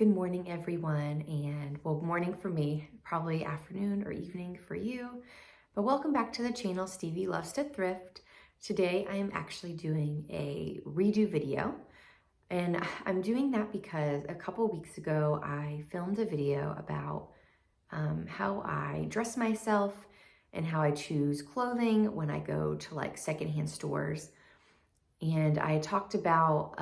Good morning, everyone, and well, morning for me, probably afternoon or evening for you. But welcome back to the channel, Stevie Loves to Thrift. Today, I am actually doing a redo video, and I'm doing that because a couple weeks ago, I filmed a video about how I dress myself and how I choose clothing when I go to like secondhand stores. And I talked about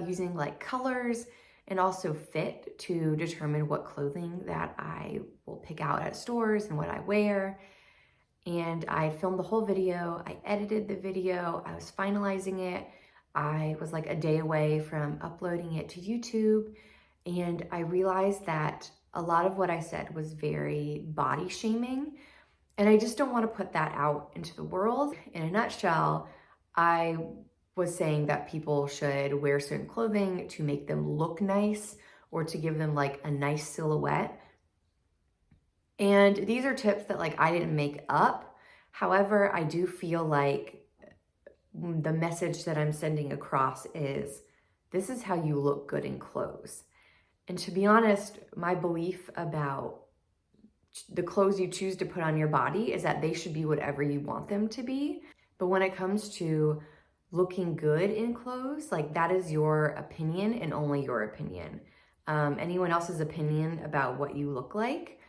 using like colors and also fit to determine what clothing that I will pick out at stores and what I wear. And I filmed the whole video, I edited the video, I was finalizing it. I was like a day away from uploading it to YouTube. And I realized that a lot of what I said was very body shaming. And I just don't want to put that out into the world. In a nutshell, I was saying that people should wear certain clothing to make them look nice or to give them like a nice silhouette. And these are tips that like I didn't make up. However, I do feel like the message that I'm sending across is this is how you look good in clothes. And to be honest, my belief about the clothes you choose to put on your body is that they should be whatever you want them to be. But when it comes to looking good in clothes, like that is your opinion and only your opinion. Anyone else's opinion about what you look like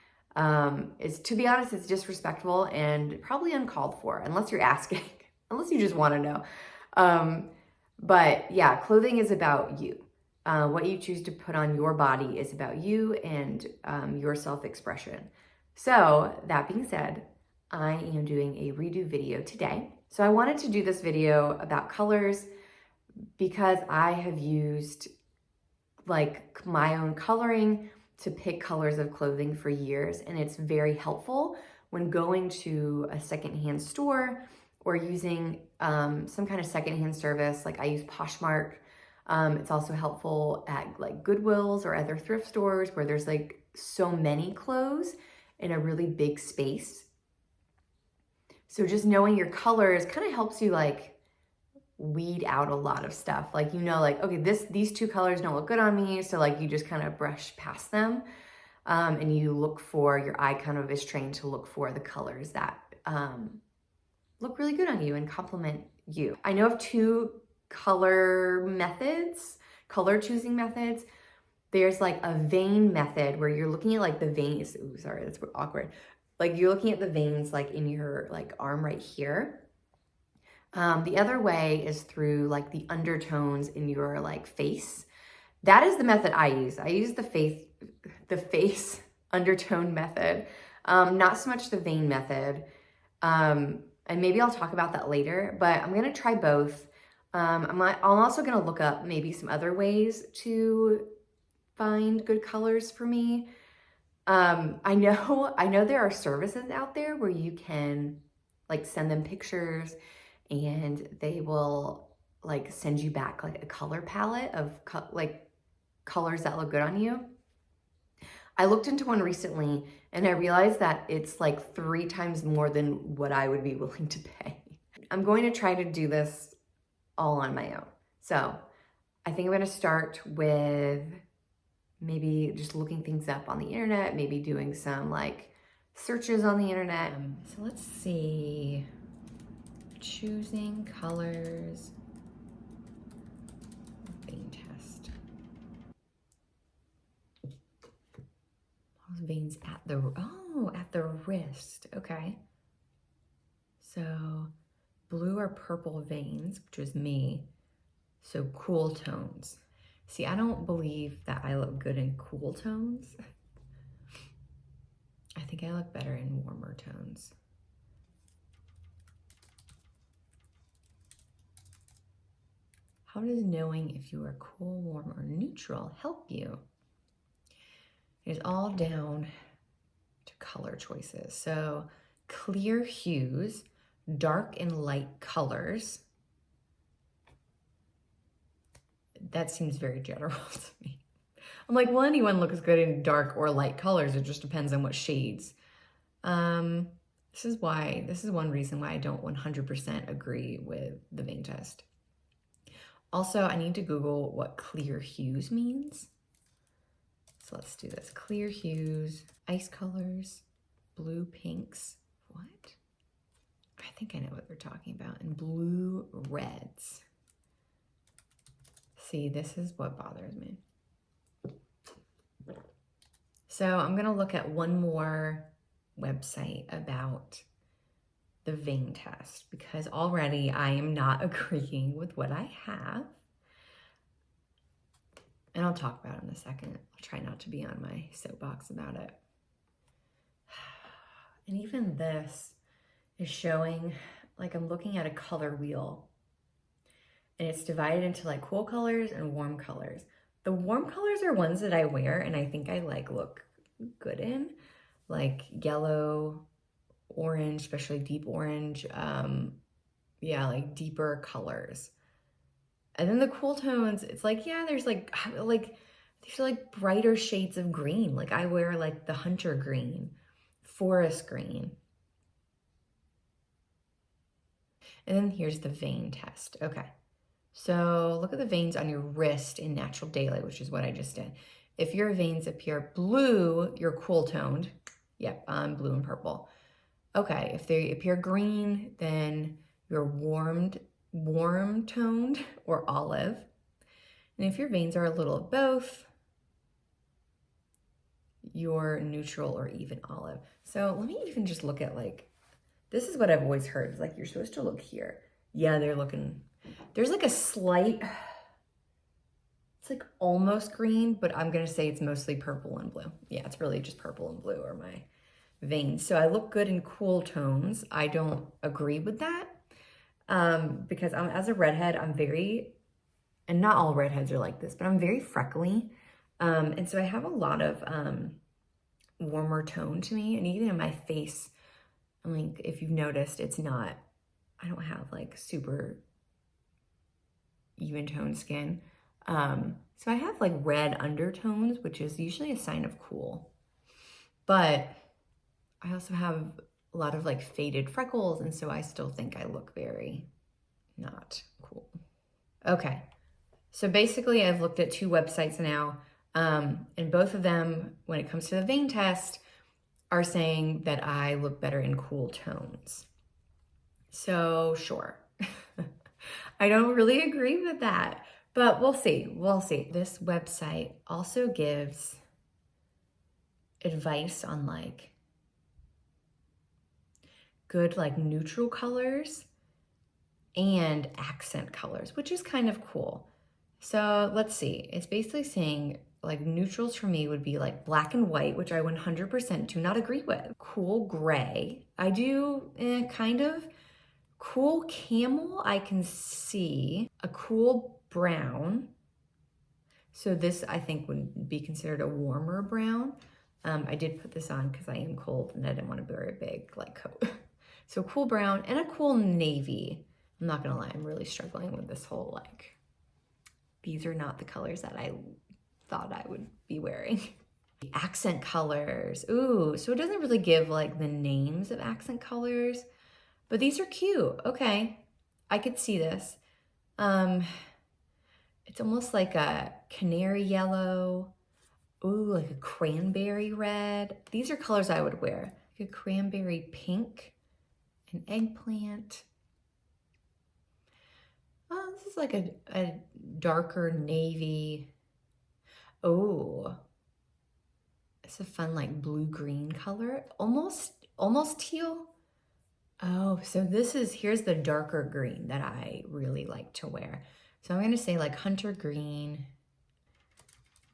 is, to be honest, it's disrespectful and probably uncalled for, unless you're asking, unless you just want to know. But yeah, clothing is about you. What you choose to put on your body is about you and your self-expression. So that being said, I am doing a redo video today. So I wanted to do this video about colors because I have used like my own coloring to pick colors of clothing for years, and it's very helpful when going to a secondhand store or using some kind of secondhand service. Like I use Poshmark. It's also helpful at like Goodwills or other thrift stores where there's like so many clothes in a really big space. So just knowing your colors kind of helps you like weed out a lot of stuff. Like, you know, like, okay, these two colors don't look good on me. So like you just kind of brush past them and you look for, your eye kind of is trained to look for the colors that look really good on you and complement you. I know of two color choosing methods. There's like a vein method where you're looking at like the veins. Ooh, sorry, that's awkward. Like you're looking at the veins like in your like arm right here. The other way is through like the undertones in your like face. That is the method I use. I use the face undertone method, not so much the vein method. And maybe I'll talk about that later, but I'm gonna try both. I'm also gonna look up maybe some other ways to find good colors for me. I know there are services out there where you can like send them pictures and they will like send you back like a color palette of like colors that look good on you. I looked into one recently and I realized that it's like 3 times more than what I would be willing to pay. I'm going to try to do this all on my own. So I think I'm gonna start with maybe just looking things up on the internet, maybe doing some like searches on the internet. So let's see, choosing colors, vein test. Those veins at the wrist, okay. So blue or purple veins, which is me, so cool tones. See, I don't believe that I look good in cool tones. I think I look better in warmer tones. How does knowing if you are cool, warm, or neutral help you? It's all down to color choices. So clear hues, dark and light colors. That seems very general to me. I'm like, well, anyone looks good in dark or light colors. It just depends on what shades. This is one reason why I don't 100% agree with the vein test. Also, I need to Google what clear hues means. So let's do this. Clear hues, ice colors, blue pinks. What? I think I know what they're talking about. And blue reds. See, this is what bothers me. So I'm gonna look at one more website about the vein test because already I am not agreeing with what I have. And I'll talk about it in a second. I'll try not to be on my soapbox about it. And even this is showing, like I'm looking at a color wheel and it's divided into like cool colors and warm colors. The warm colors are ones that I wear and I think I like look good in, like yellow, orange, especially deep orange. Yeah, like deeper colors. And then the cool tones, it's like, yeah, there's like these are like brighter shades of green. Like I wear like the hunter green, forest green. And then here's the vein test. Okay. So look at the veins on your wrist in natural daylight, which is what I just did. If your veins appear blue, you're cool toned. Yep, I'm blue and purple. Okay, if they appear green, then you're warm toned or olive. And if your veins are a little of both, you're neutral or even olive. So let me even just look at like, this is what I've always heard. It's like, you're supposed to look here. Yeah, they're looking, there's like a slight, it's like almost green, but I'm gonna say it's mostly purple and blue. Yeah, it's really just purple and blue are my veins. So I look good in cool tones. I don't agree with that because as a redhead, I'm very, and not all redheads are like this, but I'm very freckly. And so I have a lot of warmer tone to me. And even in my face, I mean, if you've noticed, it's not, I don't have like super even toned skin. So I have like red undertones, which is usually a sign of cool. But I also have a lot of like faded freckles. And so I still think I look very not cool. Okay. So basically I've looked at two websites now, and both of them, when it comes to the vein test, are saying that I look better in cool tones. So sure. I don't really agree with that, but we'll see. We'll see. This website also gives advice on like good like neutral colors and accent colors, which is kind of cool. So let's see. It's basically saying like neutrals for me would be like black and white, which I 100% do not agree with. Cool gray. I do kind of. Cool camel, I can see. A cool brown. So this I think would be considered a warmer brown. I did put this on because I am cold and I didn't want to wear a big like coat. So cool brown and a cool navy. I'm not gonna lie, I'm really struggling with this whole like, these are not the colors that I thought I would be wearing. Accent colors. Ooh, so it doesn't really give like the names of accent colors, but these are cute. Okay, I could see this. It's almost like a canary yellow. Ooh, like a cranberry red. These are colors I would wear. Like a cranberry pink, an eggplant. Oh, this is like a darker navy. Oh, it's a fun like blue-green color. Almost teal. Oh, so here's the darker green that I really like to wear. So I'm gonna say like hunter green,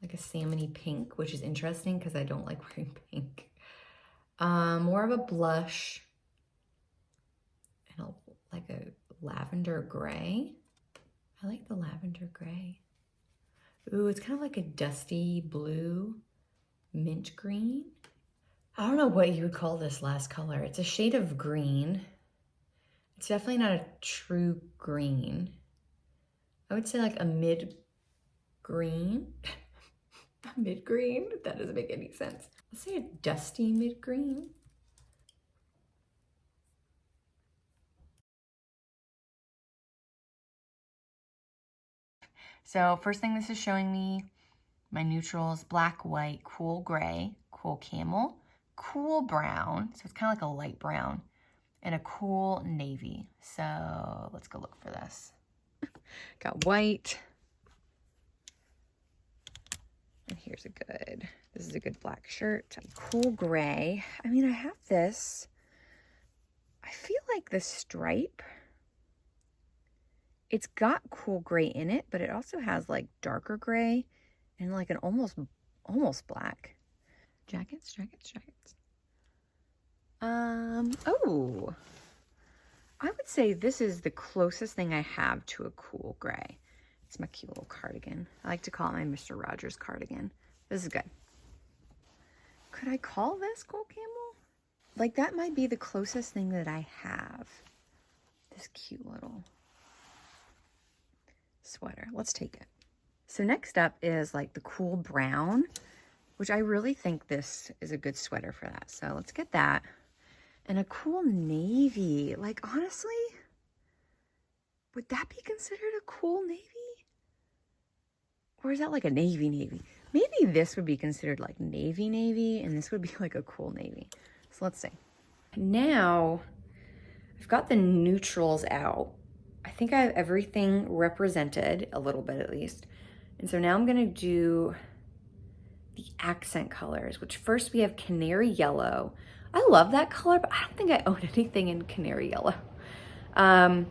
like a salmony pink, which is interesting because I don't like wearing pink. More of a blush and like a lavender gray. I like the lavender gray. Ooh, it's kind of like a dusty blue, mint green. I don't know what you would call this last color. It's a shade of green. It's definitely not a true green. I would say like a mid-green. A mid-green? That doesn't make any sense. Let's say a dusty mid-green. So first thing this is showing me, my neutrals, black, white, cool gray, cool camel, cool brown, so it's kind of like a light brown, and a cool navy. So let's go look for this. Got white. And here's this is a good black shirt. Cool gray. I mean, I have this. I feel like the stripe, it's got cool gray in it, but it also has like darker gray and like an almost black. Jackets. Oh, I would say this is the closest thing I have to a cool gray. It's my cute little cardigan. I like to call it my Mr. Rogers cardigan. This is good. Could I call this cool camel? Like, that might be the closest thing that I have. This cute little sweater. Let's take it. So next up is like the cool brown, which I really think this is a good sweater for that. So let's get that. And a cool navy. Like, honestly, would that be considered a cool navy? Or is that like a navy? Maybe this would be considered like navy, and this would be like a cool navy. So let's see. Now, I've got the neutrals out. I think I have everything represented, a little bit at least. And so now I'm gonna do the accent colors, which first we have canary yellow. I love that color, but I don't think I own anything in canary yellow. And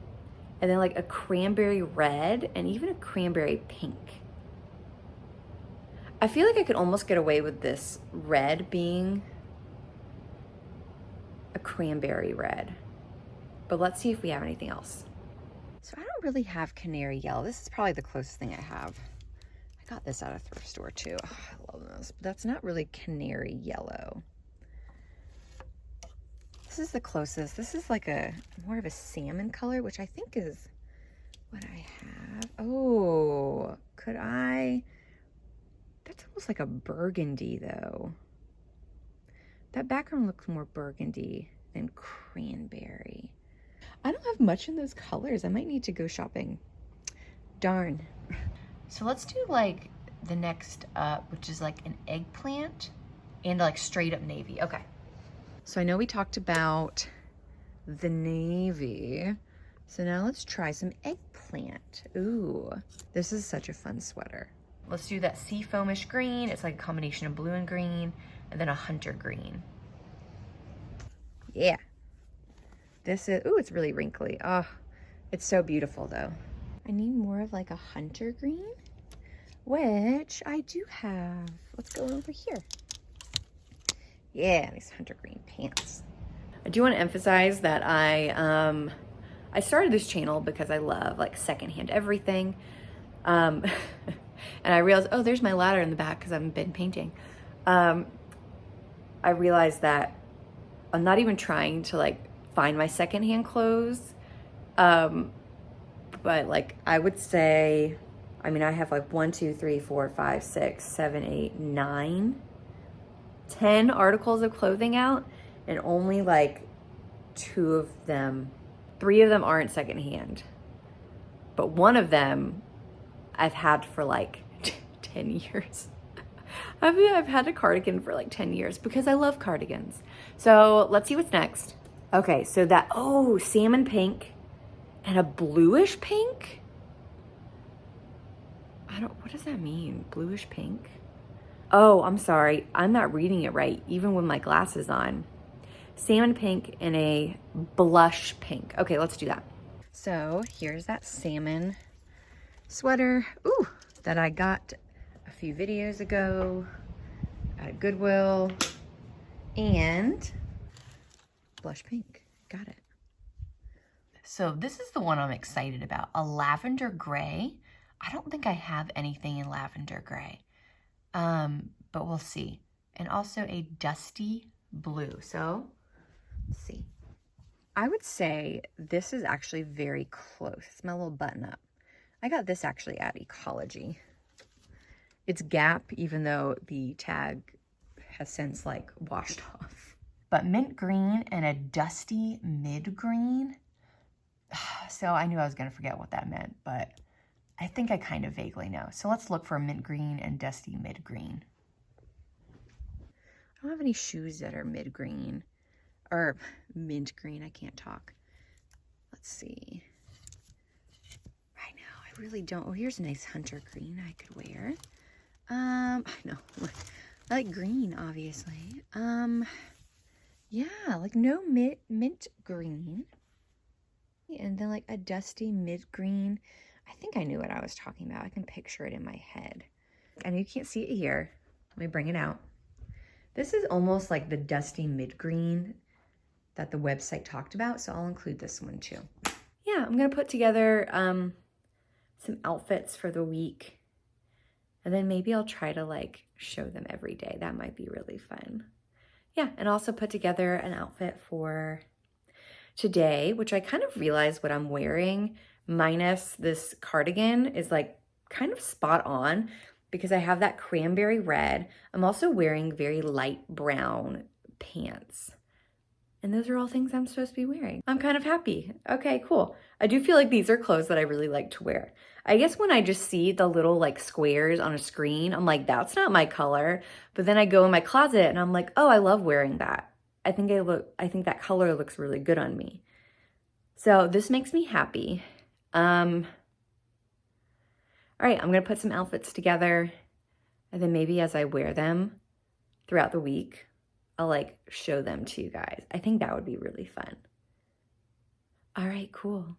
then like a cranberry red and even a cranberry pink. I feel like I could almost get away with this red being a cranberry red, but let's see if we have anything else. So I don't really have canary yellow. This is probably the closest thing I have. I got this at a thrift store too. Oh, I love this, but that's not really canary yellow. This is the closest. This is like a more of a salmon color, which I think is what I have. Oh, could I? That's almost like a burgundy though. That background looks more burgundy than cranberry. I don't have much in those colors. I might need to go shopping. Darn. So let's do like the next up, which is like an eggplant and like straight up navy. Okay. So I know we talked about the navy. So now let's try some eggplant. Ooh, this is such a fun sweater. Let's do that seafoamish green. It's like a combination of blue and green, and then a hunter green. Yeah. This is, ooh, it's really wrinkly. Oh, it's so beautiful though. I need more of like a hunter green, which I do have. Let's go over here. Yeah, these hunter green pants. I do want to emphasize that I started this channel because I love like secondhand everything. And I realized, oh, there's my ladder in the back because I've been painting. I realized that I'm not even trying to like find my secondhand clothes. But like I would say, I mean, I have like 1, 2, 3, 4, 5, 6, 7, 8, 9, 10 articles of clothing out, and only like 2 of them, 3 of them aren't secondhand. But 1 of them I've had for like 10 years. I've had a cardigan for like 10 years because I love cardigans. So let's see what's next. Okay, so that, oh, salmon pink and a bluish pink? What does that mean? Bluish pink? Oh, I'm sorry. I'm not reading it right, even with my glasses on. Salmon pink and a blush pink. Okay, let's do that. So here's that salmon sweater, ooh, that I got a few videos ago at Goodwill, and blush pink, got it. So this is the one I'm excited about, a lavender gray. I don't think I have anything in lavender gray, but we'll see. And also a dusty blue, so let's see. I would say this is actually very close. It's my little button up. I got this actually at Ecology. It's Gap, even though the tag has since like washed off. But mint green and a dusty mid green. So I knew I was gonna forget what that meant, but I think I kind of vaguely know. So let's look for mint green and dusty mid green. I don't have any shoes that are mid green or mint green. I can't talk. Let's see. Right now, I really don't. Oh, here's a nice hunter green I could wear. I know. I like green, obviously. Yeah, like no mint green. And then like a dusty mid green. I think I knew what I was talking about. I can picture it in my head. I know you can't see it here. Let me bring it out. This is almost like the dusty mid green that the website talked about, so I'll include this one too. Yeah, I'm gonna put together some outfits for the week, and then maybe I'll try to like show them every day. That might be really fun. Yeah, and also put together an outfit for today, which I kind of realized what I'm wearing minus this cardigan is like kind of spot on because I have that cranberry red. I'm also wearing very light brown pants. And those are all things I'm supposed to be wearing. I'm kind of happy. Okay, cool. I do feel like these are clothes that I really like to wear. I guess when I just see the little like squares on a screen, I'm like, that's not my color. But then I go in my closet and I'm like, oh, I love wearing that. I think that color looks really good on me. So this makes me happy. All right, I'm gonna put some outfits together and then maybe as I wear them throughout the week, I'll like show them to you guys. I think that would be really fun. All right, cool.